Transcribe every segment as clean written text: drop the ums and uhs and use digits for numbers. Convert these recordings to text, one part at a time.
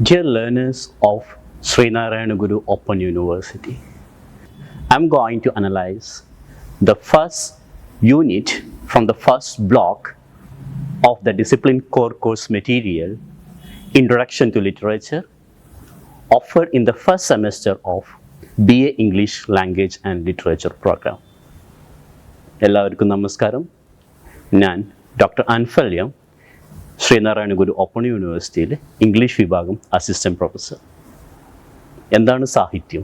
Dear learners of Srinarayana Guru Open University, I'm going to analyze the first unit from the first block of the discipline core course material, Introduction to Literature, offered in the first semester of BA English Language and Literature program. എല്ലാവർക്കും നമസ്കാരം. ഞാൻ doctor അൻഫല്യം, Sreenarayana ഗുരു open യൂണിവേഴ്സിറ്റിയിലെ English വിഭാഗം assistant professor. എന്താണ് സാഹിത്യം?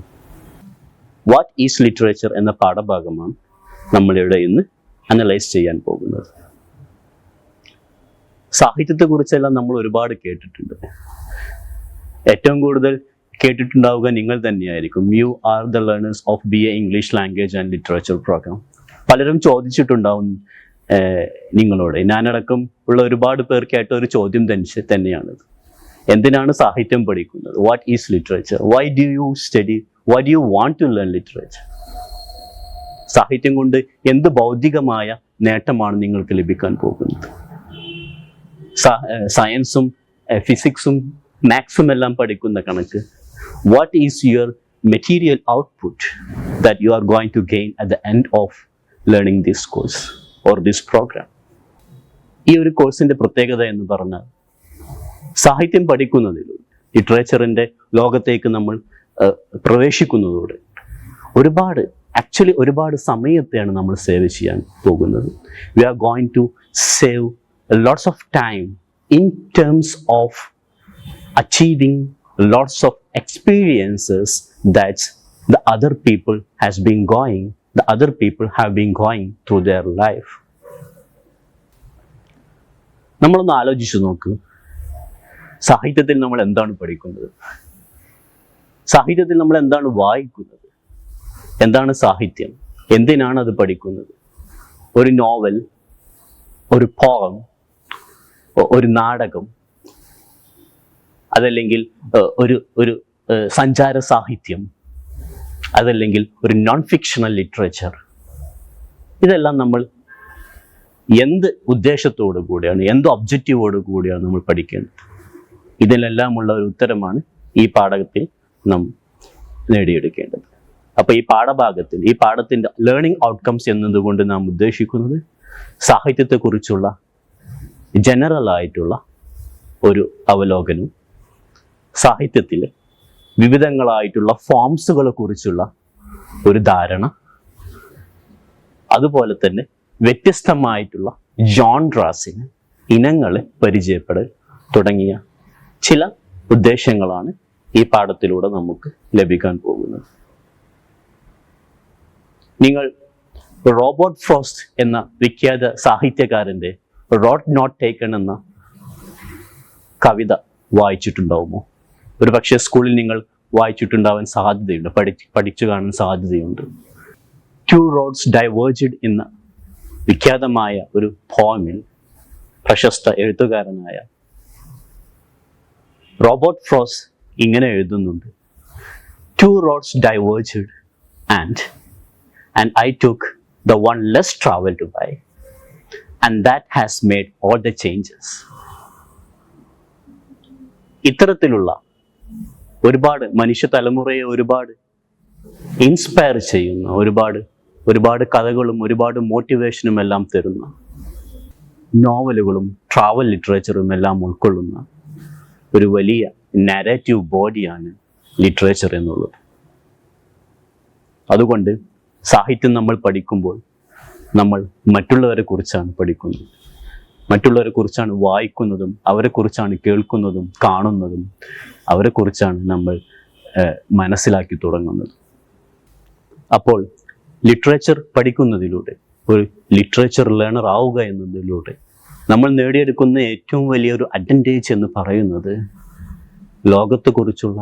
What is literature എന്ന പാഠഭാഗമാണ് നമ്മളിവിടെ ഇന്ന് അനലൈസ് ചെയ്യാൻ പോകുന്നത്. സാഹിത്യത്തെക്കുറിച്ചെല്ലാം നമ്മൾ ഒരുപാട് കേട്ടിട്ടുണ്ട്. ഏറ്റവും കൂടുതൽ കേട്ടിട്ടുണ്ടാവുക നിങ്ങൾ തന്നെയായിരിക്കും. You are the learners of BA English language and literature programme. പലരും ചോദിച്ചിട്ടുണ്ടാവും നിങ്ങളോട്, ഞാനടക്കം ഉള്ള ഒരുപാട് പേർക്കായിട്ട് ഒരു ചോദ്യം തന്നെയാണിത്. എന്തിനാണ് സാഹിത്യം പഠിക്കുന്നത്? What is literature? Why do you study? Why do you want to learn literature? സാഹിത്യം കൊണ്ട് എന്ത് ഭൗതികമായ നേട്ടമാണ് നിങ്ങൾക്ക് ലഭിക്കാൻ പോകുന്നത്? സയൻസും ഫിസിക്സും മാത്സും എല്ലാം പഠിക്കുന്ന കണക്ക് what is your material output that you are going to gain at the end of learning this course or this programme? ഈ ഒരു കോഴ്സിന്റെ പ്രത്യേകത എന്ന് പറഞ്ഞാൽ, സാഹിത്യം പഠിക്കുന്നതിലൂടെ, ലിറ്ററേച്ചറിന്റെ ലോകത്തേക്ക് നമ്മൾ പ്രവേശിക്കുന്നതോടെ ഒരുപാട് സമയത്തെയാണ് നമ്മൾ സേവ് ചെയ്യാൻ പോകുന്നത്. We are going to save lots of time in terms of achieving lots of experiences that the other people have been going through their life. നമ്മളൊന്ന് ആലോചിച്ചു നോക്ക്, സാഹിത്യത്തിൽ നമ്മൾ എന്താണ് പഠിക്കുന്നത്? സാഹിത്യത്തിൽ നമ്മൾ എന്താണ് വായിക്കുന്നത്? എന്താണ് സാഹിത്യം? എന്തിനാണ് അത് പഠിക്കുന്നത്? ഒരു നോവൽ, ഒരു പോയം, ഒരു നാടകം, അതല്ലെങ്കിൽ ഒരു സഞ്ചാര സാഹിത്യം, അതല്ലെങ്കിൽ ഒരു നോൺ ഫിക്ഷണൽ ലിറ്ററേച്ചർ, ഇതെല്ലാം നമ്മൾ എന്ത് ഉദ്ദേശത്തോടു കൂടിയാണ്, എന്ത് ഒബ്ജക്റ്റീവോടു കൂടിയാണ് നമ്മൾ പഠിക്കേണ്ടത്? ഇതിലെല്ലാമുള്ള ഒരു ഉത്തരമാണ് ഈ പാഠത്തിൽ നാം നേടിയെടുക്കേണ്ടത്. അപ്പോൾ ഈ പാഠത്തിന്റെ ലേണിംഗ് ഔട്ട്കംസ് എന്നതുകൊണ്ട് നാം ഉദ്ദേശിക്കുന്നത് സാഹിത്യത്തെക്കുറിച്ചുള്ള ജനറൽ ആയിട്ടുള്ള ഒരു അവലോകനം, സാഹിത്യത്തിലെ വിവിധങ്ങളായിട്ടുള്ള ഫോംസുകളെ കുറിച്ചുള്ള ഒരു ധാരണ, അതുപോലെ തന്നെ വ്യത്യസ്തമായിട്ടുള്ള ജോൺറാസിന്, ഇനങ്ങളെ പരിചയപ്പെടൽ തുടങ്ങിയ ചില ഉദ്ദേശങ്ങളാണ് ഈ പാഠത്തിലൂടെ നമുക്ക് ലഭിക്കാൻ പോകുന്നത്. നിങ്ങൾ റോബർട്ട് ഫ്രോസ്റ്റ് എന്ന വിഖ്യാത സാഹിത്യകാരന്റെ റോഡ് നോട്ട് ടേക്കൺ എന്ന കവിത വായിച്ചിട്ടുണ്ടാവുമോ? ഒരു പക്ഷേ സ്കൂളിൽ നിങ്ങൾ വായിച്ചിട്ടുണ്ടാവാൻ സാധ്യതയുണ്ട്, പഠിച്ചു കാണാൻ സാധ്യതയുണ്ട്. ടു റോഡ്സ് ഡൈവേർജഡ് എന്ന വിഖ്യാതമായ ഒരു പോയമിൽ പ്രശസ്ത എഴുത്തുകാരനായ റോബർട്ട് ഫ്രോസ്റ്റ് ഇങ്ങനെ എഴുതുന്നുണ്ട്: two roads diverged and I took the one less travelled by and that has made all the changes. ഇത്തരത്തിലുള്ള ഒരുപാട് മനുഷ്യ തലമുറയെ ഒരുപാട് ഇൻസ്പയർ ചെയ്യുന്ന ഒരുപാട് കഥകളും ഒരുപാട് മോട്ടിവേഷനും എല്ലാം തരുന്ന നോവലുകളും ട്രാവൽ ലിറ്ററേച്ചറും എല്ലാം ഉൾക്കൊള്ളുന്ന ഒരു വലിയ നാരേറ്റീവ് ബോഡിയാണ് ലിറ്ററേച്ചർ എന്നുള്ളത്. അതുകൊണ്ട് സാഹിത്യം നമ്മൾ പഠിക്കുമ്പോൾ നമ്മൾ മറ്റുള്ളവരെ കുറിച്ചാണ് പഠിക്കുന്നത്, മറ്റുള്ളവരെ കുറിച്ചാണ് വായിക്കുന്നതും, അവരെ കുറിച്ചാണ് കേൾക്കുന്നതും കാണുന്നതും, അവരെ കുറിച്ചാണ് നമ്മൾ മനസ്സിലാക്കി തുടങ്ങുന്നത്. അപ്പോൾ ലിറ്ററേച്ചർ പഠിക്കുന്നതിലൂടെ, ഒരു ലിറ്ററേച്ചർ ലേണർ ആവുക എന്നതിലൂടെ നമ്മൾ നേടിയെടുക്കുന്ന ഏറ്റവും വലിയൊരു അഡ്വാൻറ്റേജ് എന്ന് പറയുന്നത്, ലോകത്തെക്കുറിച്ചുള്ള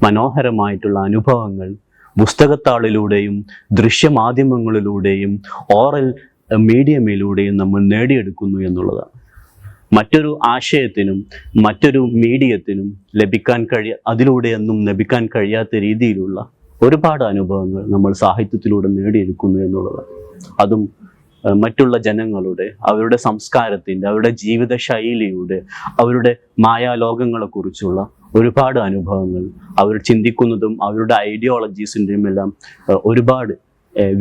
മനോഹരമായിട്ടുള്ള അനുഭവങ്ങൾ പുസ്തകത്താളിലൂടെയും ദൃശ്യമാധ്യമങ്ങളിലൂടെയും ഓറൽ മീഡിയമിലൂടെയും നമ്മൾ നേടിയെടുക്കുന്നു എന്നുള്ളതാണ്. മറ്റൊരു ആശയത്തിനും മറ്റൊരു മീഡിയത്തിനും അതിലൂടെയൊന്നും ലഭിക്കാൻ കഴിയാത്ത രീതിയിലുള്ള ഒരുപാട് അനുഭവങ്ങൾ നമ്മൾ സാഹിത്യത്തിലൂടെ നേടിയെടുക്കുന്നു എന്നുള്ളതാണ്. അതും മറ്റുള്ള ജനങ്ങളുടെ, അവരുടെ സംസ്കാരത്തിൻ്റെ, അവരുടെ ജീവിത ശൈലിയുടെ, അവരുടെ മായാലോകങ്ങളെക്കുറിച്ചുള്ള ഒരുപാട് അനുഭവങ്ങൾ, അവർ ചിന്തിക്കുന്നതും അവരുടെ ഐഡിയോളജീസിൻ്റെയും എല്ലാം ഒരുപാട്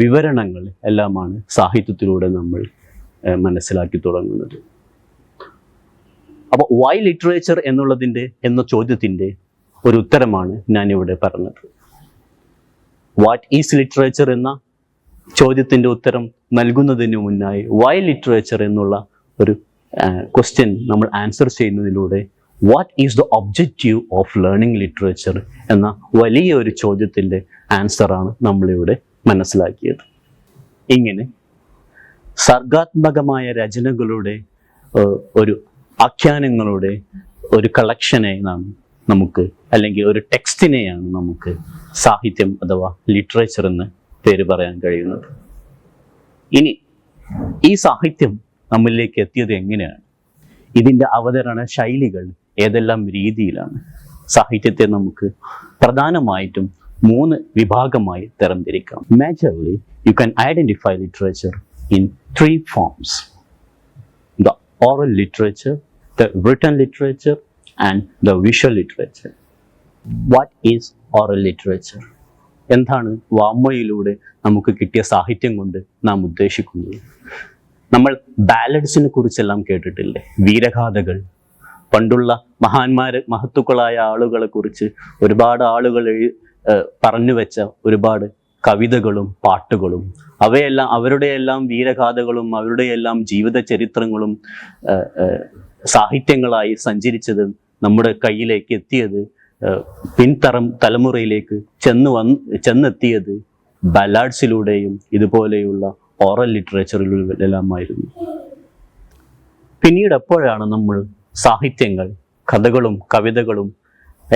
വിവരണങ്ങൾ എല്ലാമാണ് സാഹിത്യത്തിലൂടെ നമ്മൾ മനസ്സിലാക്കി തുടങ്ങുന്നത്. അപ്പോൾ വൈ ലിറ്ററേച്ചർ എന്ന ചോദ്യത്തിൻ്റെ ഒരു ഉത്തരമാണ് ഞാനിവിടെ പറഞ്ഞത്. വാട്ട് ഈസ് ലിറ്ററേച്ചർ എന്ന ചോദ്യത്തിൻ്റെ ഉത്തരം നൽകുന്നതിന് മുന്നായി വൈ ലിറ്ററേച്ചർ എന്നുള്ള ഒരു ക്വസ്റ്റ്യൻ നമ്മൾ ആൻസർ ചെയ്യുന്നതിലൂടെ what is the objective of learning literature എന്ന വലിയ ഒരു ചോദ്യത്തിൻ്റെ ആൻസറാണ് നമ്മളിവിടെ മനസ്സിലാക്കിയത്. ഇങ്ങനെ സർഗാത്മകമായ രചനകളുടെ ഒരു ആഖ്യാനങ്ങളുടെ ഒരു കളക്ഷനെ നമുക്ക് അല്ലെങ്കിൽ ഒരു ടെക്സ്റ്റിനെയാണ് നമുക്ക് സാഹിത്യം അഥവാ ലിറ്ററേച്ചർ എന്ന് പേര് പറയാൻ കഴിയുന്നത്. ഇനി ഈ സാഹിത്യം നമ്മളിലേക്ക് എത്തിയത് എങ്ങനെയാണ്? ഇതിൻ്റെ അവതരണ ശൈലികൾ ഏതെല്ലാം രീതിയിലാണ്? സാഹിത്യത്തെ നമുക്ക് പ്രധാനമായിട്ടും 3 വിഭാഗമായി തരംതിരിക്കാം. Majorly, you can identify literature in 3 forms: the oral literature, the written literature, and the visual literature. What is oral literature? എന്താണ് വാമൊഴിയിലൂടെ നമുക്ക് കിട്ടിയ സാഹിത്യം കൊണ്ട് നാം ഉദ്ദേശിക്കുന്നത്? നമ്മൾ ബാലഡ്സിനെ കുറിച്ചെല്ലാം കേട്ടിട്ടില്ലേ? വീരഗാഥകൾ. പണ്ടുള്ള മഹത്തുക്കളായ ആളുകളെ കുറിച്ച് ഒരുപാട് ആളുകൾ പറഞ്ഞു വെച്ച ഒരുപാട് കവിതകളും പാട്ടുകളും അവരുടെയെല്ലാം വീരഗാഥകളും അവരുടെയെല്ലാം ജീവിത ചരിത്രങ്ങളും സാഹിത്യങ്ങളായി സഞ്ചരിച്ചത് നമ്മുടെ കയ്യിലേക്ക് എത്തിയത് തലമുറയിലേക്ക് ചെന്നെത്തിയത് ബലാഡ്സിലൂടെയും ഇതുപോലെയുള്ള ഓറൽ ലിറ്ററേച്ചറിലെല്ലാമായിരുന്നു. പിന്നീട് എപ്പോഴാണ് നമ്മൾ സാഹിത്യങ്ങൾ, കഥകളും കവിതകളും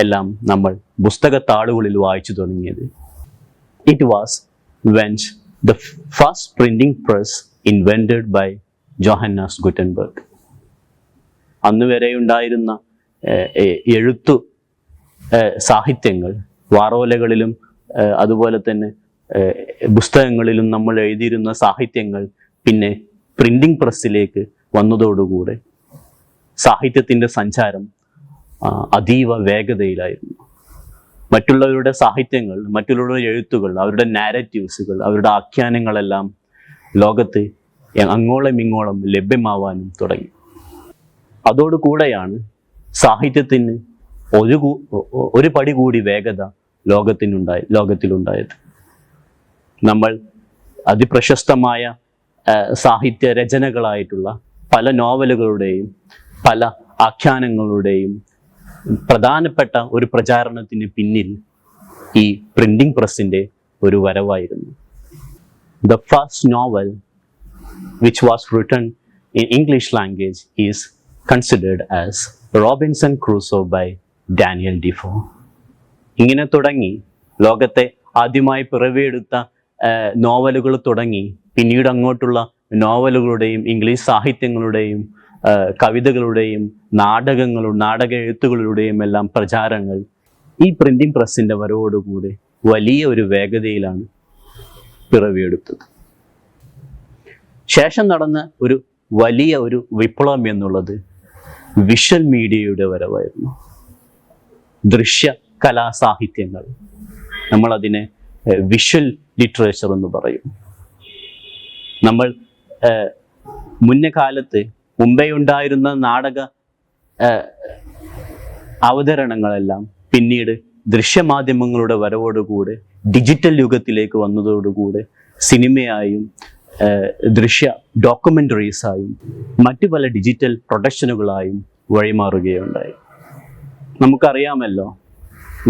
എല്ലാം നമ്മൾ പുസ്തകത്താളുകളിൽ വായിച്ചു തുടങ്ങിയത്? It was when the first printing press invented by Johannes Gutenberg. അന്ന് വരെ ഉണ്ടായിരുന്ന എഴുത്തു സാഹിത്യങ്ങൾ വാറോലകളിലും അതുപോലെ തന്നെ പുസ്തകങ്ങളിലും നമ്മൾ എഴുതിയിരുന്ന സാഹിത്യങ്ങൾ പിന്നെ പ്രിന്റിംഗ് പ്രസ്സിലേക്ക് വന്നതോടുകൂടെ സാഹിത്യത്തിൻ്റെ സഞ്ചാരം അതീവ വേഗതയിലായിരുന്നു. മറ്റുള്ളവരുടെ സാഹിത്യങ്ങൾ, മറ്റുള്ളവരുടെ എഴുത്തുകൾ, അവരുടെ നാരറ്റീവ്സുകൾ, അവരുടെ ആഖ്യാനങ്ങളെല്ലാം ലോകത്ത് അങ്ങോളം ഇങ്ങോളം ലഭ്യമാവാനും തുടങ്ങി. അതോടുകൂടെയാണ് സാഹിത്യത്തിന് ഒരു പടി കൂടി വേഗത ലോകത്തിലുണ്ടായത്. നമ്മൾ അതിപ്രശസ്തമായ സാഹിത്യ രചനകളായിട്ടുള്ള പല നോവലുകളുടെയും പല ആഖ്യാനങ്ങളുടെയും പ്രധാനപ്പെട്ട ഒരു പ്രചാരണത്തിന് പിന്നിൽ ഈ പ്രിന്റിംഗ് പ്രസ്സിൻ്റെ ഒരു വരവായിരുന്നു. The first novel which was written in English language is considered as Robinson Crusoe by Daniel Defoe. ഇങ്ങനെ തുടങ്ങി ലോകത്തെ ആദ്യമായി പിറവിയെടുത്ത നോവലുകൾ തുടങ്ങി പിന്നീട് അങ്ങോട്ടുള്ള നോവലുകളുടെയും ഇംഗ്ലീഷ് സാഹിത്യങ്ങളുടെയും കവിതകളുടെയും നാടക എഴുത്തുകളുടെയും എല്ലാം പ്രചാരങ്ങൾ ഈ പ്രിന്റിംഗ് പ്രസ്സിൻ്റെ വരവോടുകൂടി വലിയ ഒരു വേഗതയിലാണ് പിറവിയെടുത്തത്. ശേഷം നടന്ന ഒരു വലിയ ഒരു വിപ്ലവം എന്നുള്ളത് വിഷ്വൽ മീഡിയയുടെ വരവായിരുന്നു. ദൃശ്യ കലാസാഹിത്യങ്ങൾ, നമ്മളതിനെ വിഷ്വൽ ലിറ്ററേച്ചർ എന്ന് പറയും. നമ്മൾ മുമ്പേ ഉണ്ടായിരുന്ന നാടക അവതരണങ്ങളെല്ലാം പിന്നീട് ദൃശ്യമാധ്യമങ്ങളുടെ വരവോടുകൂടെ ഡിജിറ്റൽ യുഗത്തിലേക്ക് വന്നതോടുകൂടെ സിനിമയായും ദൃശ്യ ഡോക്യുമെൻ്ററീസായും മറ്റു പല ഡിജിറ്റൽ പ്രൊഡക്ഷനുകളായും വഴിമാറുകയുണ്ടായി. നമുക്കറിയാമല്ലോ,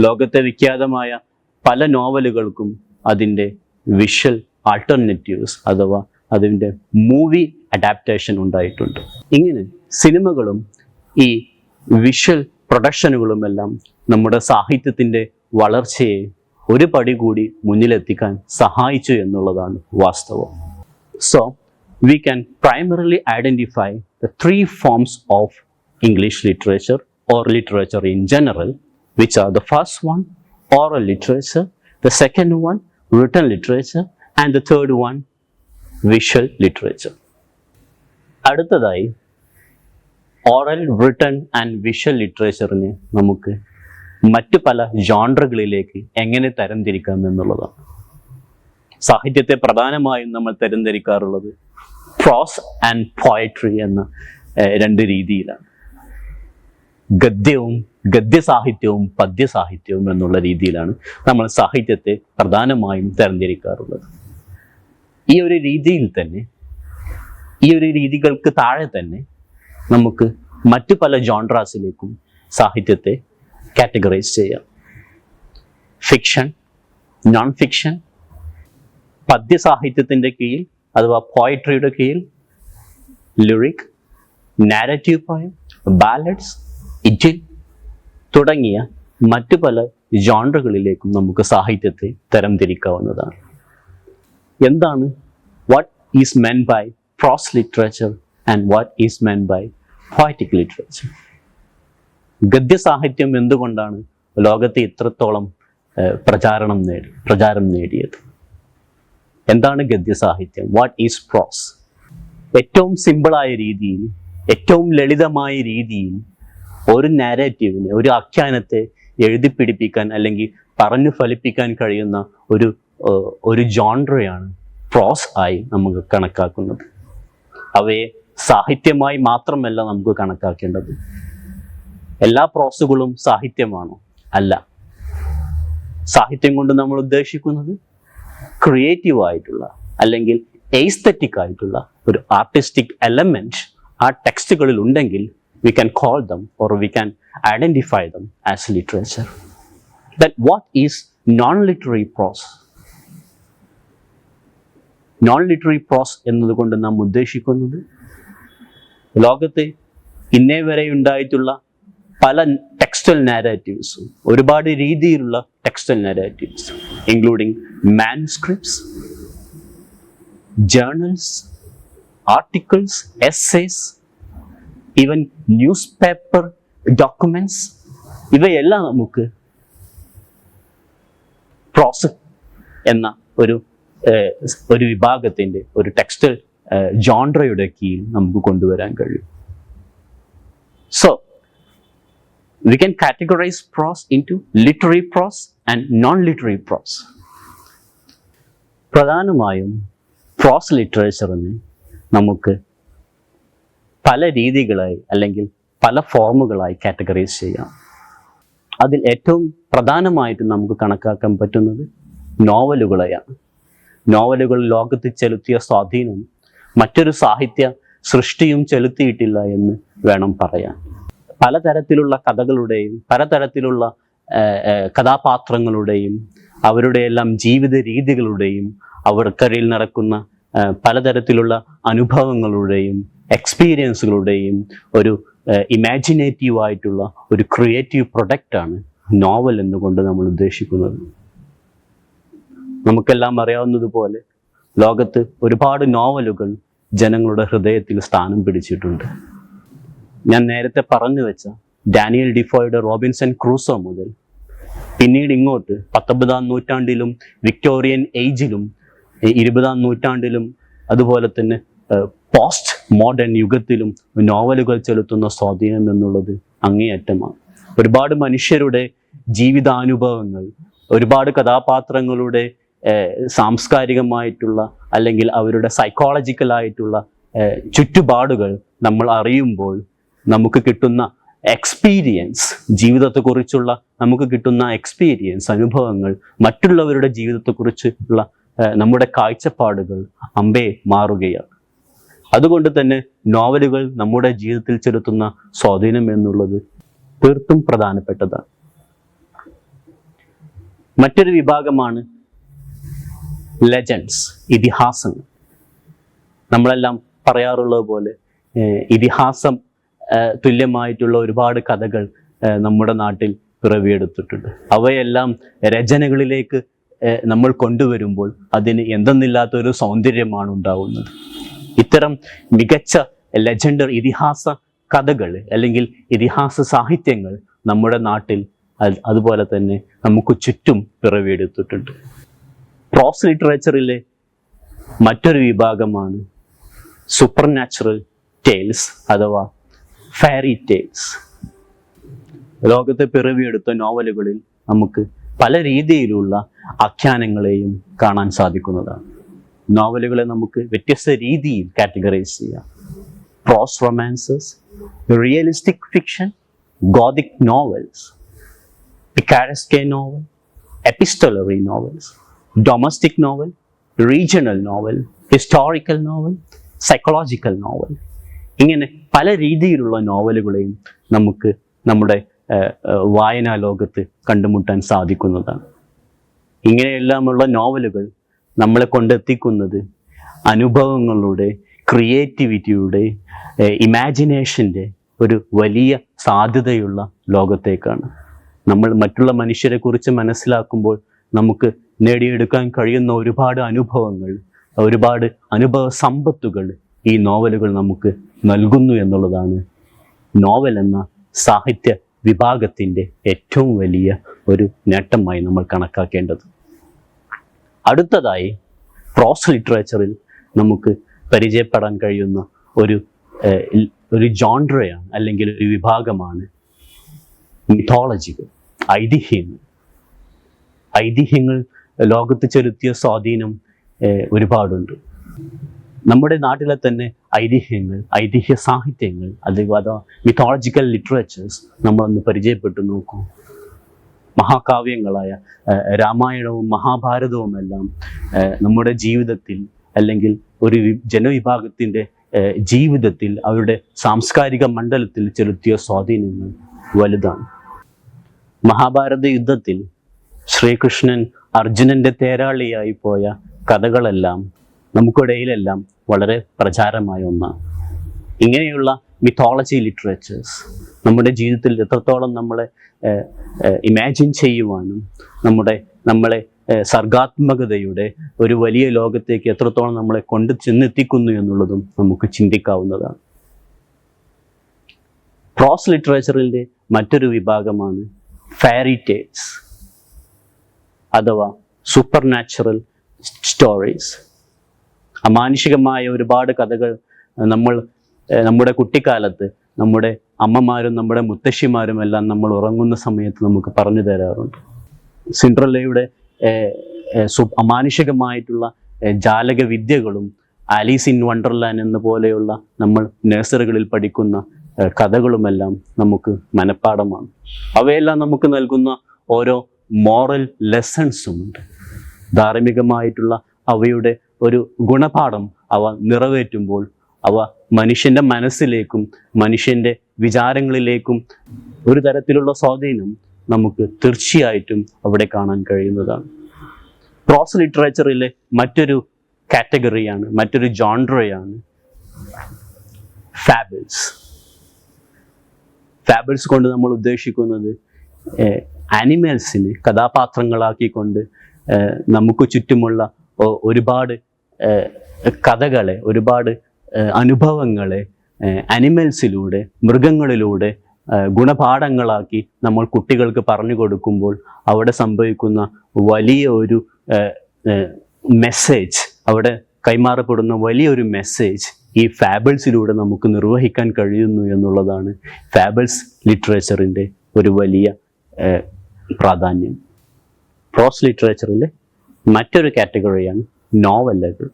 ലോകത്തെ വിഖ്യാതമായ പല നോവലുകൾക്കും അതിൻ്റെ വിഷ്വൽ ആൾട്ടർനേറ്റീവ്സ് അഥവാ അതിൻ്റെ മൂവി അഡാപ്റ്റേഷൻ ഉണ്ടായിട്ടുണ്ട്. ഇങ്ങനെ സിനിമകളും ഈ വിഷ്വൽ പ്രൊഡക്ഷനുകളുമെല്ലാം നമ്മുടെ സാഹിത്യത്തിൻ്റെ വളർച്ചയെ ഒരു പടി കൂടി മുന്നിലെത്തിക്കാൻ സഹായിച്ചു എന്നുള്ളതാണ് വാസ്തവം. So, we can primarily identify the 3 forms of English literature or literature in general, which are the first one, oral literature, the second one, written literature, and the third one, visual literature. അടുത്തതായി oral, written and visual ലിറ്ററേച്ചറിനെ നമുക്ക് മറ്റു പല ജോൺറുകളിലേക്ക് എങ്ങനെ തരംതിരിക്കാം എന്നുള്ളതാണ്. സാഹിത്യത്തെ പ്രധാനമായും നമ്മൾ തരംതിരിക്കാറുള്ളത് പ്രോസ് ആൻഡ് പോയട്രി എന്ന രണ്ട് രീതിയിലാണ്. ഗദ്യസാഹിത്യവും പദ്യസാഹിത്യവും എന്നുള്ള രീതിയിലാണ് നമ്മൾ സാഹിത്യത്തെ പ്രധാനമായും തരംതിരിക്കാറുള്ളത്. ഈ ഒരു രീതിയിൽ തന്നെ, ഈ ഒരു രീതികൾക്ക് താഴെ തന്നെ നമുക്ക് മറ്റു പല ജോൺറാസിലേക്കും സാഹിത്യത്തെ കാറ്റഗറൈസ് ചെയ്യാം. ഫിക്ഷൻ, നോൺ ഫിക്ഷൻ, പദ്യസാഹിത്യത്തിൻ്റെ കീഴിൽ അഥവാ പോയട്രിയുടെ കീഴിൽ lyric, narrative poem, ballads, idyll തുടങ്ങിയ മറ്റു പല ജോൺറുകളിലേക്കും നമുക്ക് സാഹിത്യത്തെ തരംതിരിക്കാവുന്നതാണ്. എന്താണ് what is meant by prose literature and what is meant by poetic literature? ഗദ്യസാഹിത്യം എന്തുകൊണ്ടാണ് ലോകത്തെ ഇത്രത്തോളം പ്രചാരം നേടിയത്? എന്താണ് ഗദ്യസാഹിത്യം? വാട്ട് ഈസ് പ്രോസ്? ഏറ്റവും സിമ്പിളായ രീതിയിൽ, ഏറ്റവും ലളിതമായ രീതിയിൽ ഒരു നാരേറ്റീവിനെ, ഒരു ആഖ്യാനത്തെ എഴുതി പിടിപ്പിക്കാൻ അല്ലെങ്കിൽ പറഞ്ഞു ഫലിപ്പിക്കാൻ കഴിയുന്ന ഒരു ജോൺറയാണ് പ്രോസ് ആയി നമുക്ക് കണക്കാക്കുന്നത്. അവയെ സാഹിത്യമായി മാത്രമല്ല നമുക്ക് കണക്കാക്കേണ്ടത്. എല്ലാ പ്രോസുകളും സാഹിത്യമാണോ? അല്ല. സാഹിത്യം കൊണ്ട് നമ്മൾ ഉദ്ദേശിക്കുന്നത് ക്രിയേറ്റീവ് ആയിട്ടുള്ള അല്ലെങ്കിൽ എസ്തെറ്റിക് ആയിട്ടുള്ള ഒരു ആർട്ടിസ്റ്റിക് എലമെന്റ് ആ ടെക്സ്റ്റുകളിൽ ഉണ്ടെങ്കിൽ we can call them or we can identify them as literature. Then what is non-literary prose? Non-literary prose എന്നതുകൊണ്ട് നാം ഉദ്ദേശിക്കുന്നത് ലോകത്തെ ഇന്നേ വരെ ഉണ്ടായിട്ടുള്ള പല ടെക്സ്റ്റൽ നാരേറ്റീവ്സും, ഒരുപാട് രീതിയിലുള്ള textual narratives, including manuscripts, journals, articles, essays, even newspaper documents, ഇവയെല്ലാം നമുക്ക് പ്രോസ് എന്ന ഒരു വിഭാഗത്തിൻ്റെ, ഒരു ടെക്സ്റ്റൽ ജോൺറയുടെ കീഴിൽ നമുക്ക് കൊണ്ടുവരാൻ കഴിയും. So we can categorize prose into literary prose and non-literary prose. പ്രധാനമായും പ്രോസ് ലിറ്ററേച്ചറിനെ നമുക്ക് പല രീതികളായി അല്ലെങ്കിൽ പല ഫോമുകളായി കാറ്റഗറൈസ് ചെയ്യാം. അതിൽ ഏറ്റവും പ്രധാനമായിട്ട് നമുക്ക് കണക്കാക്കാൻ പറ്റുന്നത് നോവലുകളെയാണ്. നോവലുകൾ ലോകത്തിൽ ചെലുത്തിയ സ്വാധീനം മറ്റൊരു സാഹിത്യ സൃഷ്ടിയും ചെലുത്തിയിട്ടില്ല എന്ന് വേണം പറയാൻ. പലതരത്തിലുള്ള കഥകളുടെയും പലതരത്തിലുള്ള കഥാപാത്രങ്ങളുടെയും അവരുടെ എല്ലാം ജീവിത രീതികളുടെയും അവർക്കിടയിൽ നടക്കുന്ന പലതരത്തിലുള്ള അനുഭവങ്ങളുടെയും എക്സ്പീരിയൻസുകളുടെയും ഒരു ഇമാജിനേറ്റീവ് ആയിട്ടുള്ള ഒരു ക്രിയേറ്റീവ് പ്രൊഡക്റ്റാണ് നോവൽ എന്നുകൊണ്ട് നമ്മൾ ഉദ്ദേശിക്കുന്നത്. നമുക്കെല്ലാം അറിയാവുന്നതുപോലെ ലോകത്ത് ഒരുപാട് നോവലുകൾ ജനങ്ങളുടെ ഹൃദയത്തിൽ സ്ഥാനം പിടിച്ചിട്ടുണ്ട്. ഞാൻ നേരത്തെ പറഞ്ഞു വെച്ച ഡാനിയൽ ഡിഫോയുടെ റോബിൻസൺ ക്രൂസോ മുതൽ പിന്നീട് ഇങ്ങോട്ട് 19-ാം നൂറ്റാണ്ടിലും വിക്ടോറിയൻ ഏജിലും 20-ാം നൂറ്റാണ്ടിലും അതുപോലെ തന്നെ പോസ്റ്റ് മോഡേൺ യുഗത്തിലും നോവലുകൾ ചെലുത്തുന്ന സ്വാധീനം എന്നുള്ളത് അങ്ങേയറ്റമാണ്. ഒരുപാട് മനുഷ്യരുടെ ജീവിതാനുഭവങ്ങൾ, ഒരുപാട് കഥാപാത്രങ്ങളുടെ സാംസ്കാരികമായിട്ടുള്ള അല്ലെങ്കിൽ അവരുടെ സൈക്കോളജിക്കലായിട്ടുള്ള ചുറ്റുപാടുകൾ നമ്മൾ അറിയുമ്പോൾ നമുക്ക് കിട്ടുന്ന എക്സ്പീരിയൻസ്, ജീവിതത്തെക്കുറിച്ചുള്ള നമുക്ക് കിട്ടുന്ന എക്സ്പീരിയൻസ്, അനുഭവങ്ങൾ, മറ്റുള്ളവരുടെ ജീവിതത്തെക്കുറിച്ചുള്ള നമ്മുടെ കാഴ്ചപ്പാടുകൾ അമ്പേ മാറുകയാണ്. അതുകൊണ്ട് തന്നെ നോവലുകൾ നമ്മുടെ ജീവിതത്തിൽ ചെലുത്തുന്ന സ്വാധീനം എന്നുള്ളത് തീർത്തും പ്രധാനപ്പെട്ടതാണ്. മറ്റൊരു വിഭാഗമാണ് ലെജൻഡ്സ്, ഇതിഹാസങ്ങൾ. നമ്മളെല്ലാം പറയാറുള്ളത് പോലെ ഇതിഹാസം തുല്യമായിട്ടുള്ള ഒരുപാട് കഥകൾ നമ്മുടെ നാട്ടിൽ പിറവിയെടുത്തിട്ടുണ്ട്. അവയെല്ലാം രചനകളിലേക്ക് നമ്മൾ കൊണ്ടുവരുമ്പോൾ അതിന് എന്തെന്നില്ലാത്തൊരു സൗന്ദര്യമാണ് ഉണ്ടാവുന്നത്. ഇത്തരം മികച്ച ലെജൻഡർ ഇതിഹാസ കഥകൾ അല്ലെങ്കിൽ ഇതിഹാസ സാഹിത്യങ്ങൾ നമ്മുടെ നാട്ടിൽ അതുപോലെ തന്നെ നമുക്ക് ചുറ്റും പിറവിയെടുത്തിട്ടുണ്ട്. പ്രോസ് ലിറ്ററേച്ചറിലെ മറ്റൊരു വിഭാഗമാണ് സൂപ്പർ നാച്ചുറൽ ടെയിൽസ് അഥവാ ഫെയറി ടെയിൽസ്. ലോകത്തെ പിറവിയെടുത്ത നോവലുകളിൽ നമുക്ക് പല രീതിയിലുള്ള ആഖ്യാനങ്ങളെയും കാണാൻ സാധിക്കുന്നതാണ്. നോവലുകളെ നമുക്ക് വ്യത്യസ്ത രീതിയിൽ കാറ്റഗറൈസ് ചെയ്യാം. Prose romances, realistic fiction, gothic novels, picaresque novel, epistolary novels, domestic novel, regional novel, historical novel, psychological novel. ഇങ്ങനെ പല രീതിയിലുള്ള നോവലുകളെയും നമുക്ക് നമ്മുടെ വായനാ ലോകത്ത് കണ്ടുമുട്ടാൻ സാധിക്കുന്നതാണ്. ഇങ്ങനെയെല്ലാമുള്ള നോവലുകൾ നമ്മളെ കൊണ്ടെത്തിക്കുന്നത് അനുഭവങ്ങളുടെ, ക്രിയേറ്റിവിറ്റിയുടെ, ഇമാജിനേഷൻ്റെ ഒരു വലിയ സാധ്യതയുള്ള ലോകത്തേക്കാണ്. നമ്മൾ മറ്റുള്ള മനുഷ്യരെ കുറിച്ച് മനസ്സിലാക്കുമ്പോൾ നമുക്ക് നേടിയെടുക്കാൻ കഴിയുന്ന ഒരുപാട് അനുഭവങ്ങൾ, ഒരുപാട് അനുഭവ സമ്പത്തുകൾ ഈ നോവലുകൾ നമുക്ക് നൽകുന്നു എന്നുള്ളതാണ് നോവൽ എന്ന സാഹിത്യ വിഭാഗത്തിൻ്റെ ഏറ്റവും വലിയ ഒരു നേട്ടമായി നമ്മൾ കണക്കാക്കേണ്ടത്. അടുത്തതായി പ്രോസ് ലിറ്ററേച്ചറിൽ നമുക്ക് പരിചയപ്പെടാൻ കഴിയുന്ന ഒരു ജോൺറയാണ്, അല്ലെങ്കിൽ ഒരു വിഭാഗമാണ് മിത്തോളജികൾ, ഐതിഹ്യങ്ങൾ. ഐതിഹ്യങ്ങൾ ലോകത്ത് ചെലുത്തിയ സ്വാധീനം ഒരുപാടുണ്ട്. നമ്മുടെ നാട്ടിലെ തന്നെ ഐതിഹ്യങ്ങൾ, ഐതിഹ്യ സാഹിത്യങ്ങൾ, അഥവാ മിത്തോളജിക്കൽ ലിറ്ററേച്ചേഴ്സ് നമ്മളൊന്ന് പരിചയപ്പെട്ടു നോക്കൂ. മഹാകാവ്യങ്ങളായ രാമായണവും മഹാഭാരതവും എല്ലാം നമ്മുടെ ജീവിതത്തിൽ, അല്ലെങ്കിൽ ഒരു ജനവിഭാഗത്തിൻ്റെ ജീവിതത്തിൽ, അവരുടെ സാംസ്കാരിക മണ്ഡലത്തിൽ ചെലുത്തിയ സ്വാധീനങ്ങൾ വലുതാണ്. മഹാഭാരത യുദ്ധത്തിൽ ശ്രീകൃഷ്ണൻ അർജുനന്റെ തേരാളിയായി പോയ കഥകളെല്ലാം നമുക്കിടയിലെല്ലാം വളരെ പ്രചാരമായ ഒന്നാണ്. ഇങ്ങനെയുള്ള മിത്തോളജി ലിറ്ററേച്ചേഴ്സ് നമ്മുടെ ജീവിതത്തിൽ എത്രത്തോളം നമ്മളെ ഇമാജിൻ ചെയ്യുവാനും നമ്മളെ സർഗാത്മകതയുടെ ഒരു വലിയ ലോകത്തേക്ക് എത്രത്തോളം നമ്മളെ കൊണ്ട് ചെന്നെത്തിക്കുന്നു എന്നുള്ളതും നമുക്ക് ചിന്തിക്കാവുന്നതാണ്. പ്രോസ് ലിറ്ററേച്ചറിൻ്റെ മറ്റൊരു വിഭാഗമാണ് ഫെയറി ടെയിൽസ് അഥവാ സൂപ്പർ നാച്ചുറൽ സ്റ്റോറീസ്. അമാനുഷികമായ ഒരുപാട് കഥകൾ നമ്മുടെ കുട്ടിക്കാലത്ത് നമ്മുടെ അമ്മമാരും നമ്മുടെ മുത്തശ്ശിമാരും എല്ലാം നമ്മൾ ഉറങ്ങുന്ന സമയത്ത് നമുക്ക് പറഞ്ഞു തരാറുണ്ട്. സിൻഡ്രല്ലയുടെ അമാനുഷികമായിട്ടുള്ള ജാലക വിദ്യകളും, ആലീസ് ഇൻ വണ്ടർലാൻഡ് എന്ന പോലെയുള്ള നമ്മൾ നഴ്സറികളിൽ പഠിക്കുന്ന കഥകളുമെല്ലാം നമുക്ക് മനഃപ്പാഠമാണ്. അവയെല്ലാം നമുക്ക് നൽകുന്ന ഓരോ മോറൽ ലെസൺസും ഉണ്ട്. ധാർമ്മികമായിട്ടുള്ള അവയുടെ ഒരു ഗുണപാഠം അവ നിറവേറ്റുമ്പോൾ അവ മനുഷ്യൻ്റെ മനസ്സിലേക്കും മനുഷ്യൻ്റെ വിചാരങ്ങളിലേക്കും ഒരു തരത്തിലുള്ള സ്വാധീനം നമുക്ക് തീർച്ചയായിട്ടും അവിടെ കാണാൻ കഴിയുന്നതാണ്. പ്രോസ് ലിറ്ററേച്ചറിലെ മറ്റൊരു കാറ്റഗറിയാണ്, മറ്റൊരു ജോൺറയാണ് ഫാബിൾസ്. ഫാബിൾസ് കൊണ്ട് നമ്മൾ ഉദ്ദേശിക്കുന്നത് ആനിമൽസിനെ കഥാപാത്രങ്ങളാക്കിക്കൊണ്ട് നമുക്ക് ചുറ്റുമുള്ള ഒരുപാട് കഥകളെ, ഒരുപാട് അനുഭവങ്ങളെ അനിമൽസിലൂടെ, മൃഗങ്ങളിലൂടെ ഗുണപാഠങ്ങളാക്കി നമ്മൾ കുട്ടികൾക്ക് പറഞ്ഞു കൊടുക്കുമ്പോൾ അവിടെ സംഭവിക്കുന്ന വലിയ ഒരു മെസ്സേജ്, അവിടെ കൈമാറപ്പെടുന്ന വലിയൊരു മെസ്സേജ് ഈ ഫാബിൾസിലൂടെ നമുക്ക് നിർവഹിക്കാൻ കഴിയുന്നു എന്നുള്ളതാണ് ഫാബിൾസ് ലിറ്ററേച്ചറിൻ്റെ ഒരു വലിയ പ്രാധാന്യം. പ്രോസ് ലിറ്ററേച്ചറിലെ മറ്റൊരു കാറ്റഗറിയാണ് നോവലുകൾ.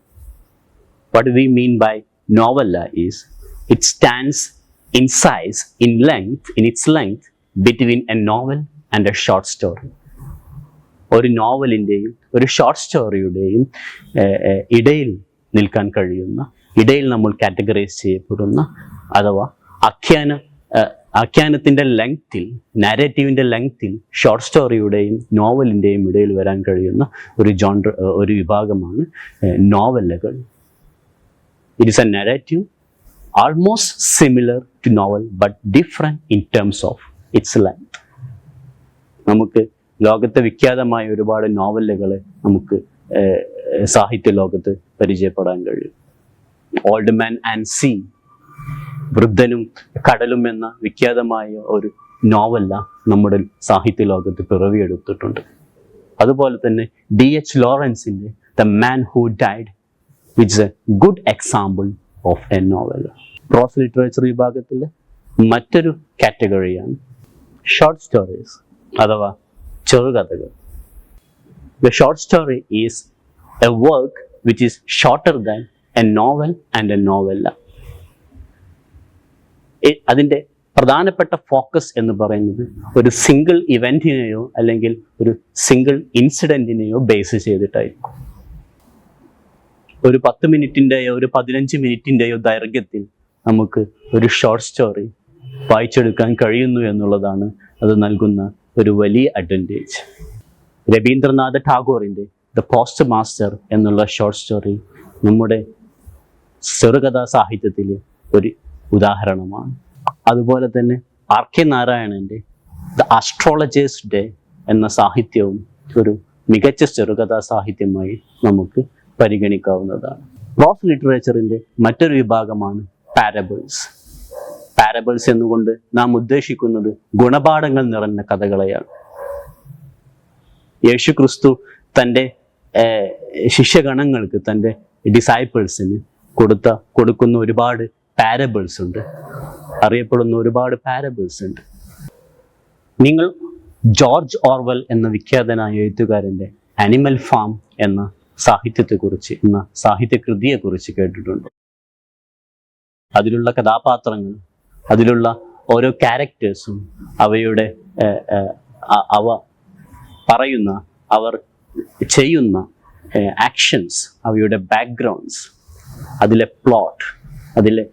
What we mean by novella is it stands in size, in its length between a novel and a short story. ഒരു നോവലിൻ്റെയും ഒരു ഷോർട്ട് സ്റ്റോറിയുടെയും ഇടയിൽ നിൽക്കാൻ കഴിയുന്ന, ഇടയിൽ നമ്മൾ കാറ്റഗറൈസ് ചെയ്യപ്പെടുന്ന, അഥവാ ആഖ്യാനത്തിൻ്റെ ലെങ്ത്തിൽ, നാരേറ്റീവിൻ്റെ ലെങ്ത്തിൽ ഷോർട്ട് സ്റ്റോറിയുടെയും നോവലിൻ്റെയും ഇടയിൽ വരാൻ കഴിയുന്ന ഒരു വിഭാഗമാണ് നോവലുകൾ. It is a narrative almost similar to novel but different in terms of its length. നമുക്ക് ലോകത്തെ വിഖ്യാതമായ ഒരുപാട് നോവലുകളെ നമുക്ക് സാഹിത്യ ലോകത്ത് പരിചയപ്പെടാൻ കഴിയും. ഓൾഡ് മാൻ ആൻഡ് സീ, വൃദ്ധനും കടലും എന്ന വിഖ്യാതമായ ഒരു നോവല നമ്മുടെ സാഹിത്യ ലോകത്ത് പിറവിയെടുത്തിട്ടുണ്ട്. അതുപോലെ തന്നെ D.H. ലോറൻസിൻ്റെ the man who died, which is a good example of a novel. Prose literature വിഭാഗത്തിലെ മറ്റൊരു കാറ്റഗറിയാണ് ഷോർട്ട് സ്റ്റോറീസ് അഥവാ ചെറുകഥകൾ. The short story is a work which is shorter than a novel and a novella. അതിൻ്റെ പ്രധാനപ്പെട്ട focus എന്ന് പറയുന്നത് ഒരു single ഇവൻറ്റിനെയോ അല്ലെങ്കിൽ ഒരു സിംഗിൾ ഇൻസിഡൻറ്റിനെയോ ബേസ് ചെയ്തിട്ടായിരിക്കും. ഒരു 10 മിനിറ്റിൻ്റെയോ ഒരു 15 മിനിറ്റിൻ്റെയോ ദൈർഘ്യത്തിൽ നമുക്ക് ഒരു ഷോർട്ട് സ്റ്റോറി വായിച്ചെടുക്കാൻ കഴിയുന്നു എന്നുള്ളതാണ് അത് നൽകുന്ന ഒരു വലിയ അഡ്വാൻറ്റേജ്. രവീന്ദ്രനാഥ് ടാഗോറിൻ്റെ ദ പോസ്റ്റ് മാസ്റ്റർ എന്നുള്ള ഷോർട്ട് സ്റ്റോറി നമ്മുടെ ചെറുകഥാ സാഹിത്യത്തിലെ ഒരു ഉദാഹരണമാണ്. അതുപോലെ തന്നെ ആർ.കെ. നാരായണൻ്റെ ദ ആസ്ട്രോളജേഴ്സ് ഡേ എന്ന സാഹിത്യവും ഒരു മികച്ച ചെറുകഥാ സാഹിത്യമായി നമുക്ക് പരിഗണിക്കാവുന്നതാണ്. പ്രോസ് ലിറ്ററേച്ചറിൻ്റെ മറ്റൊരു വിഭാഗമാണ് പാരബിൾസ്. പാരബിൾസ് എന്നുകൊണ്ട് നാം ഉദ്ദേശിക്കുന്നത് ഗുണപാഠങ്ങൾ നിറഞ്ഞ കഥകളെയാണ്. യേശു ക്രിസ്തു തൻ്റെ ശിഷ്യഗണങ്ങൾക്ക്, തൻ്റെ ഡിസൈപ്പിൾസിന് കൊടുക്കുന്ന ഒരുപാട് പാരബിൾസ് ഉണ്ട്, അറിയപ്പെടുന്ന ഒരുപാട് പാരബിൾസ് ഉണ്ട്. നിങ്ങൾ ജോർജ് ഓർവെൽ എന്ന വിഖ്യാതനായ എഴുത്തുകാരൻ്റെ ആനിമൽ ഫാം എന്ന സാഹിത്യകൃതിയെക്കുറിച്ച് കേട്ടിട്ടുണ്ട്. അതിലുള്ള കഥാപാത്രങ്ങൾ, അതിലുള്ള ഓരോ ക്യാരക്ടേഴ്സും അവ പറയുന്ന, അവർ ചെയ്യുന്ന ആക്ഷൻസ്, അവയുടെ ബാക്ക്ഗ്രൗണ്ട്സ്, അതിലെ പ്ലോട്ട്, അതിലെ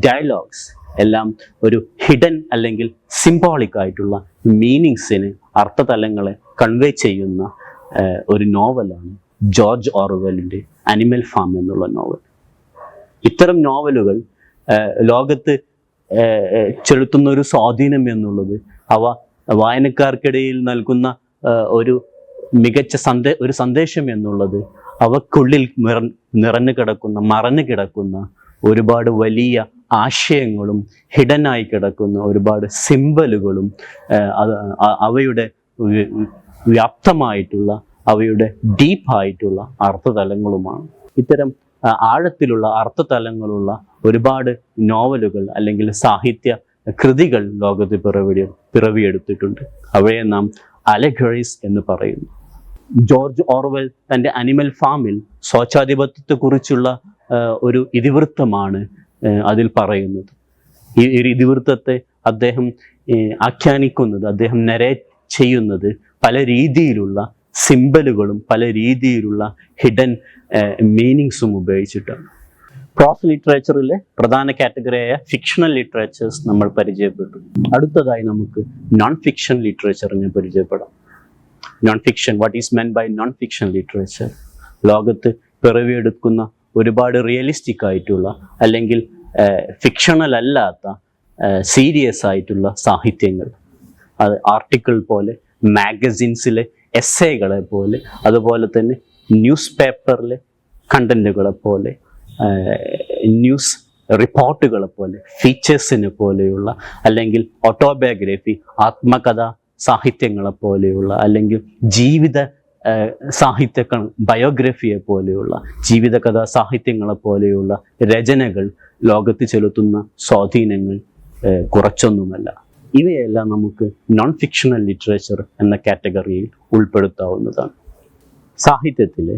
ഡയലോഗ്സ് എല്ലാം ഒരു ഹിഡൻ അല്ലെങ്കിൽ സിംബോളിക് ആയിട്ടുള്ള മീനിങ്സിന്, അർത്ഥതലങ്ങളെ കൺവേ ചെയ്യുന്ന ഒരു നോവലാണ് ജോർജ് ഓർവെലിൻ്റെ ആനിമൽ ഫാം എന്നുള്ള നോവൽ. ഇത്തരം നോവലുകൾ ലോകത്ത് ചെലുത്തുന്ന ഒരു സ്വാധീനം എന്നുള്ളത് അവ വായനക്കാർക്കിടയിൽ നൽകുന്ന ഒരു മികച്ച സന്ദേശം എന്നുള്ളത് അവക്കുള്ളിൽ മറഞ്ഞു കിടക്കുന്ന ഒരുപാട് വലിയ ആശയങ്ങളും ഹിഡനായി കിടക്കുന്ന ഒരുപാട് സിംബലുകളും അവയുടെ വ്യാപ്തമായിട്ടുള്ള, അവയുടെ ഡീപ്പായിട്ടുള്ള അർത്ഥതലങ്ങളുമാണ്. ഇത്തരം ആഴത്തിലുള്ള അർത്ഥതലങ്ങളുള്ള ഒരുപാട് നോവലുകൾ അല്ലെങ്കിൽ സാഹിത്യ കൃതികൾ ലോകത്ത് പിറവിയെടുത്തിട്ടുണ്ട്. അവയെ നാം അലഗറീസ് എന്ന് പറയുന്നു. ജോർജ് ഓർവെൽ തൻ്റെ ആനിമൽ ഫാമിൽ സ്വേച്ഛാധിപത്യത്തെക്കുറിച്ചുള്ള ഒരു ഇതിവൃത്തമാണ് അതിൽ പറയുന്നത്. ഈ ഒരു ഇതിവൃത്തത്തെ അദ്ദേഹം ആഖ്യാനിക്കുന്നത്, അദ്ദേഹം നരേറ്റ് ചെയ്യുന്നത് പല രീതിയിലുള്ള സിംബലുകളും പല രീതിയിലുള്ള ഹിഡൻ മീനിങ്സും ഉപയോഗിച്ചിട്ടാണ്. പ്രോസ് ലിറ്ററേച്ചറിലെ പ്രധാന കാറ്റഗറിയായ ഫിക്ഷണൽ ലിറ്ററേച്ചേഴ്സ് നമ്മൾ പരിചയപ്പെട്ടു. അടുത്തതായി നമുക്ക് നോൺ ഫിക്ഷൻ ലിറ്ററേച്ചറിനെ പരിചയപ്പെടാം. Non fiction, what is meant by non fiction literature? ലോകത്ത് പിറവിയെടുക്കുന്ന ഒരുപാട് റിയലിസ്റ്റിക് ആയിട്ടുള്ള അല്ലെങ്കിൽ ഫിക്ഷണൽ അല്ലാത്ത സീരിയസ് ആയിട്ടുള്ള സാഹിത്യങ്ങൾ, അത് ആർട്ടിക്കിൾ പോലെ, മാഗസിൻസിലെ എസ്സേകളെ പോലെ, അതുപോലെ തന്നെ ന്യൂസ് പേപ്പറിലെ കണ്ടന്റുകളെ പോലെ, ന്യൂസ് റിപ്പോർട്ടുകളെ പോലെ, ഫീച്ചേഴ്സിനെ പോലെയുള്ള, അല്ലെങ്കിൽ ഓട്ടോബയോഗ്രഫി, ആത്മകഥ സാഹിത്യങ്ങളെ പോലെയുള്ള, അല്ലെങ്കിൽ ജീവിത സാഹിത്യങ്ങൾ, ബയോഗ്രഫിയെ പോലെയുള്ള, ജീവിതകഥാ സാഹിത്യങ്ങളെ പോലെയുള്ള രചനകൾ ലോകത്ത് ചെലുത്തുന്ന സ്വാധീനങ്ങൾ കുറച്ചൊന്നുമല്ല. ഇവയെല്ലാം നമുക്ക് നോൺ ഫിക്ഷണൽ ലിറ്ററേച്ചർ എന്ന കാറ്റഗറിയിൽ ഉൾപ്പെടുത്താവുന്നതാണ്. സാഹിത്യത്തിലെ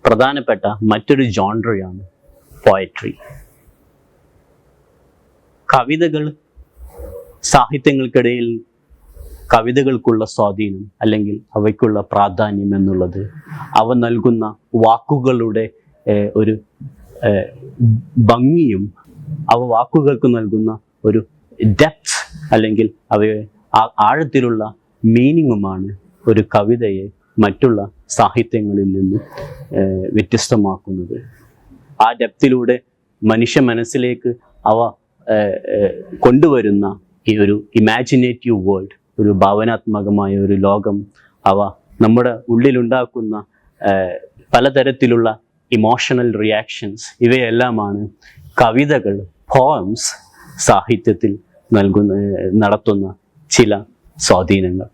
പ്രധാനപ്പെട്ട മറ്റൊരു ജോൺറയാണ് പോയട്രി. കവിതകൾ സാഹിത്യങ്ങൾക്കിടയിൽ കവിതകൾക്കുള്ള സ്വാധീനം അല്ലെങ്കിൽ അവയ്ക്കുള്ള പ്രാധാന്യം എന്നുള്ളത് അവ നൽകുന്ന വാക്കുകളുടെ ഒരു ഭംഗിയും അവ വാക്കുകൾക്ക് നൽകുന്ന ഒരു ഡെപ്ത് അല്ലെങ്കിൽ അവയെ ആഴത്തിലുള്ള മീനിങ്ങുമാണ് ഒരു കവിതയെ മറ്റുള്ള സാഹിത്യങ്ങളിൽ നിന്ന് വ്യത്യസ്തമാക്കുന്നത്. ആ ഡെപ്തിലൂടെ മനുഷ്യ മനസ്സിലേക്ക് അവ കൊണ്ടുവരുന്ന ഈ ഒരു ഇമാജിനേറ്റീവ് വേൾഡ്, ഒരു ഭാവനാത്മകമായ ഒരു ലോകം, അവ നമ്മുടെ ഉള്ളിലുണ്ടാക്കുന്ന പലതരത്തിലുള്ള ഇമോഷണൽ റിയാക്ഷൻസ്, ഇവയെല്ലാമാണ് കവിതകൾ, പോയംസ് സാഹിത്യത്തിൽ നടത്തുന്ന ചില സ്വാധീനങ്ങൾ.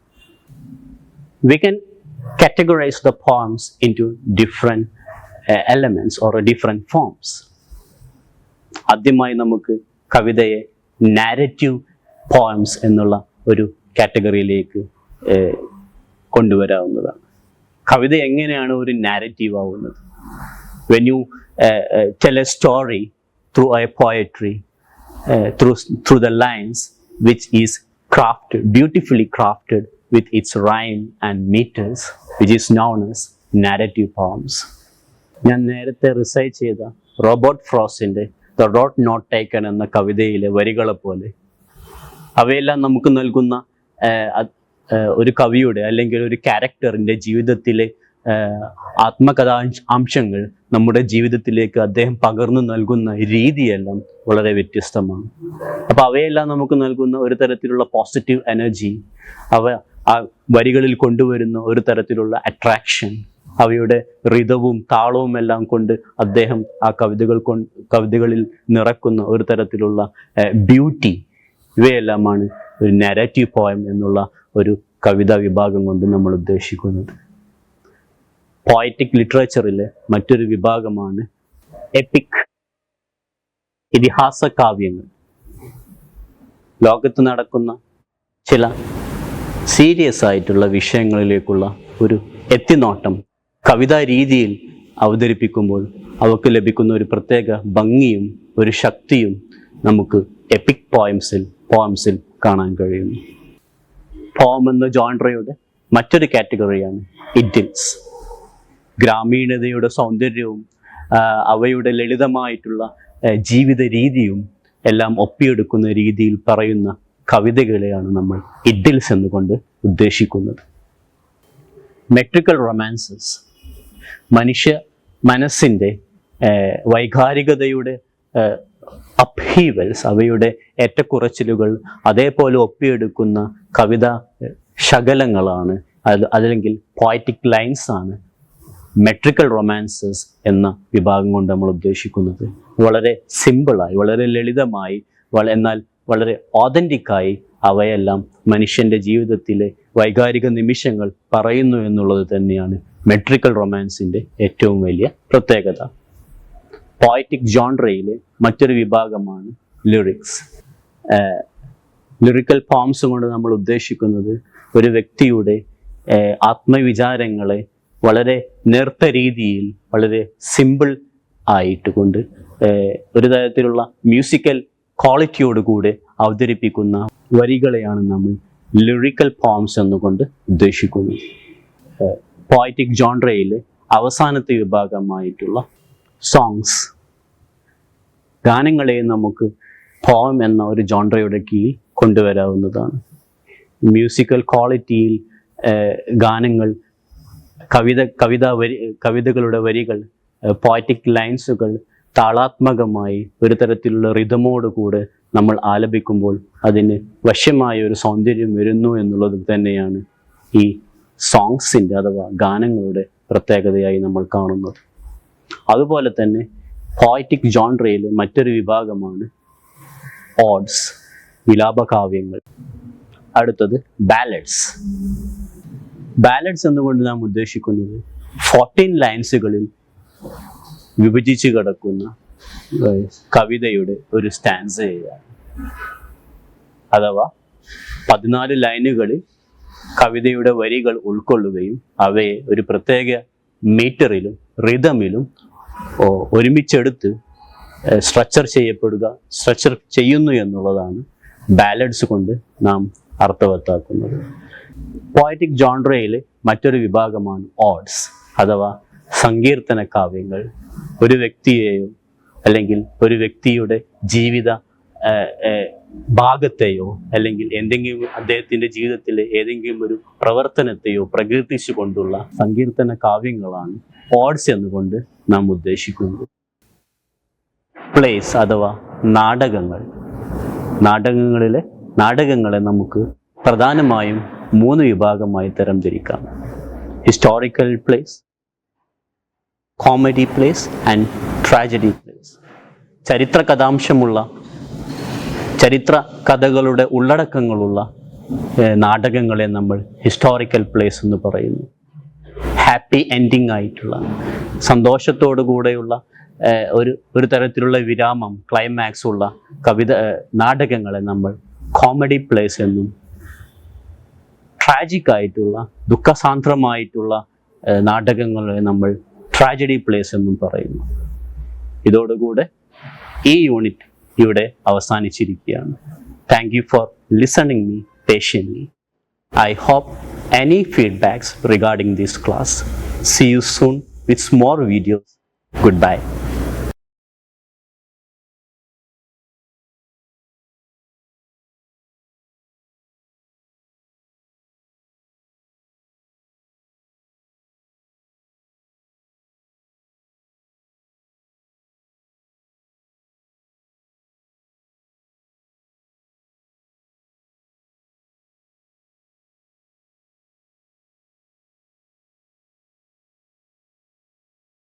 We can categorize the poems into different elements or different forms. ആദ്യമായി നമുക്ക് കവിതയെ നാരറ്റീവ് പോയംസ് എന്നുള്ള ഒരു കാറ്റഗറിയിലേക്ക് കൊണ്ടുവരാവുന്നതാണ്. കവിത എങ്ങനെയാണ് ഒരു നാരറ്റീവ് ആവുന്നത്? When you tell A story through A poetry, through the lines which is beautifully crafted with its rhyme and meters, which is known as narrative poems. ഞാൻ നേരത്തെ റിസൈറ്റ് ചെയ്ത റോബർട്ട് ഫ്രോസ്റ്റിന്റെ the road not taken എന്ന കവിതയിലെ വരികളെ പോലെ അവയെല്ലാം നമുക്ക് നൽകുന്ന ഒരു കവിയുടെ അല്ലെങ്കിൽ ഒരു ക്യാരക്ടറിന്റെ ജീവിതത്തിലെ ആത്മകഥാംശങ്ങൾ നമ്മുടെ ജീവിതത്തിലേക്ക് അദ്ദേഹം പകർന്നു നൽകുന്ന രീതിയെല്ലാം വളരെ വ്യത്യസ്തമാണ്. അപ്പൊ അവയെല്ലാം നമുക്ക് നൽകുന്ന ഒരു തരത്തിലുള്ള പോസിറ്റീവ് എനർജി, ആ വരികളിൽ കൊണ്ടുവരുന്ന ഒരു തരത്തിലുള്ള അട്രാക്ഷൻ, അവയുടെ റിതവും താളവും എല്ലാം കൊണ്ട് അദ്ദേഹം ആ കവിതകളിൽ നിറക്കുന്ന ഒരു തരത്തിലുള്ള ബ്യൂട്ടി, ഇവയെല്ലാമാണ് ഒരു നാരറ്റീവ് പോയം എന്നുള്ള ഒരു കവിതാ വിഭാഗം കൊണ്ട് നമ്മൾ ഉദ്ദേശിക്കുന്നത്. പോയറ്റിക് ലിറ്ററേച്ചറിലെ മറ്റൊരു വിഭാഗമാണ് എപ്പിക്, ഇതിഹാസ കാവ്യങ്ങൾ. ലോകത്ത് നടക്കുന്ന ചില സീരിയസ് ആയിട്ടുള്ള വിഷയങ്ങളിലേക്കുള്ള ഒരു എത്തിനോട്ടം കവിതാ രീതിയിൽ അവതരിപ്പിക്കുമ്പോൾ അവർക്ക് ലഭിക്കുന്ന ഒരു പ്രത്യേക ഭംഗിയും ഒരു ശക്തിയും നമുക്ക് എപ്പിക് പോയംസിൽ കാണാൻ കഴിയുന്നു. പോം എന്ന ജോൺറയുടെ മറ്റൊരു കാറ്റഗറിയാണ് ഇഡിൽസ്. ഗ്രാമീണതയുടെ സൗന്ദര്യവും അവയുടെ ലളിതമായിട്ടുള്ള ജീവിത രീതിയും എല്ലാം ഒപ്പിയെടുക്കുന്ന രീതിയിൽ പറയുന്ന കവിതകളെയാണ് നമ്മൾ ഇഡിൽസ് എന്നുകൊണ്ട് ഉദ്ദേശിക്കുന്നത്. മെട്രിക്കൽ റൊമാൻസസ് മനുഷ്യ മനസ്സിൻ്റെ വൈകാരികതയുടെ അപ്ഹീവൽസ്, അവയുടെ ഏറ്റക്കുറച്ചിലുകൾ അതേപോലെ ഒപ്പിയെടുക്കുന്ന കവിതാ ശകലങ്ങളാണ്, അതല്ലെങ്കിൽ പോയറ്റിക് ലൈൻസ് ആണ് മെട്രിക്കൽ റൊമാൻസസ് എന്ന വിഭാഗം കൊണ്ട് നമ്മൾ ഉദ്ദേശിക്കുന്നത്. വളരെ സിമ്പിളായി, വളരെ ലളിതമായി, എന്നാൽ വളരെ ഓതന്റിക്കായി അവയെല്ലാം മനുഷ്യന്റെ ജീവിതത്തിലെ വൈകാരിക നിമിഷങ്ങൾ പറയുന്നു എന്നുള്ളത് തന്നെയാണ് മെട്രിക്കൽ റൊമാൻസിന്റെ ഏറ്റവും വലിയ പ്രത്യേകത. പോയറ്റിക് ജോൺറയിലെ മറ്റൊരു വിഭാഗമാണ് ലിറിക്സ്. ലിറിക്കൽ പോംസ് കൊണ്ട് നമ്മൾ ഉദ്ദേശിക്കുന്നത് ഒരു വ്യക്തിയുടെ ആത്മവിചാരങ്ങളെ വളരെ നേർത്ത രീതിയിൽ, വളരെ സിമ്പിൾ ആയിട്ട് കൊണ്ട് ഒരു തരത്തിലുള്ള മ്യൂസിക്കൽ ക്വാളിറ്റിയോടുകൂടെ അവതരിപ്പിക്കുന്ന വരികളെയാണ് നമ്മൾ ലിറിക്കൽ പോംസ് എന്നുകൊണ്ട് ഉദ്ദേശിക്കുന്നത്. പോയറ്റിക് ജോൺറയിലെ അവസാനത്തെ വിഭാഗമായിട്ടുള്ള സോങ്സ്, ഗാനങ്ങളെ നമുക്ക് പോം എന്ന ഒരു ജോൺറയുടെ കീഴിൽ കൊണ്ടുവരാവുന്നതാണ്. മ്യൂസിക്കൽ ക്വാളിറ്റിയിൽ ഗാനങ്ങൾ, കവിതകളുടെ വരികൾ, പോയറ്റിക് ലൈൻസുകൾ താളാത്മകമായി ഒരു തരത്തിലുള്ള റിതമോടുകൂടെ നമ്മൾ ആലപിക്കുമ്പോൾ അതിന് വശ്യമായ ഒരു സൗന്ദര്യം വരുന്നു എന്നുള്ളത് തന്നെയാണ് ഈ സോങ്സിൻ്റെ അഥവാ ഗാനങ്ങളുടെ പ്രത്യേകതയായി നമ്മൾ കാണുന്നത്. അതുപോലെ തന്നെ പോയറ്റിക് ജോൺറയിലെ മറ്റൊരു വിഭാഗമാണ് ഓഡ്സ്, വിലാപകാവ്യങ്ങൾ. അടുത്തത് ബാലഡ്സ്. ബാലഡ്സ് എന്നുകൊണ്ട് നാം ഉദ്ദേശിക്കുന്നത് 14 ലൈൻസുകളിൽ വിഭജിച്ച് കിടക്കുന്ന കവിതയുടെ ഒരു സ്റ്റാൻസയാണ്. അഥവാ 14 ലൈനുകളിൽ കവിതയുടെ വരികൾ ഉൾക്കൊള്ളുകയും അവയെ ഒരു പ്രത്യേക മീറ്ററിലും റിതമിലും ഒരുമിച്ചെടുത്ത് സ്ട്രക്ചർ ചെയ്യുന്നു എന്നുള്ളതാണ് ബാലഡ്സ് കൊണ്ട് നാം അർത്ഥവത്താക്കുന്നത്. പോയറ്റിക് ജോൺറയിലെ മറ്റൊരു വിഭാഗമാണ് ഓഡ്സ് അഥവാ സങ്കീർത്തന കാവ്യങ്ങൾ. ഒരു വ്യക്തിയെയോ അല്ലെങ്കിൽ ഒരു വ്യക്തിയുടെ ജീവിത ഭാഗത്തെയോ അല്ലെങ്കിൽ എന്തെങ്കിലും അദ്ദേഹത്തിൻ്റെ ജീവിതത്തിലെ ഏതെങ്കിലും ഒരു പ്രവർത്തനത്തെയോ പ്രകീർത്തിച്ചു കൊണ്ടുള്ള സങ്കീർത്തന കാവ്യങ്ങളാണ് ഓഡ്സ് എന്നുകൊണ്ട് നാം ഉദ്ദേശിക്കുന്നത്. പ്ലേസ് അഥവാ നാടകങ്ങളെ നമുക്ക് പ്രധാനമായും 3 വിഭാഗമായി തരംതിരിക്കാം. Historical place, comedy place and tragedy place. ചരിത്ര കഥകളുടെ ഉള്ളടക്കങ്ങളുള്ള നാടകങ്ങളെ നമ്മൾ ഹിസ്റ്റോറിക്കൽ പ്ലേസ് എന്ന് പറയുന്നു. ഹാപ്പി എൻഡിങ് ആയിട്ടുള്ള, സന്തോഷത്തോടു കൂടെയുള്ള ഒരു തരത്തിലുള്ള വിരാമം, ക്ലൈമാക്സ് ഉള്ള നാടകങ്ങളെ നമ്മൾ കോമഡി പ്ലേസ് എന്നും, ട്രാജിക് ആയിട്ടുള്ള ദുഃഖസാന്ദ്രമായിട്ടുള്ള നാടകങ്ങളെ നമ്മൾ ട്രാജഡി പ്ലേസ് എന്നും പറയുന്നു. ഇതോടുകൂടെ ഈ യൂണിറ്റ് ഇവിടെ അവസാനിച്ചിരിക്കുകയാണ്. Thank you for listening me patiently. I hope any feedbacks regarding this class. See you soon with more videos. Goodbye.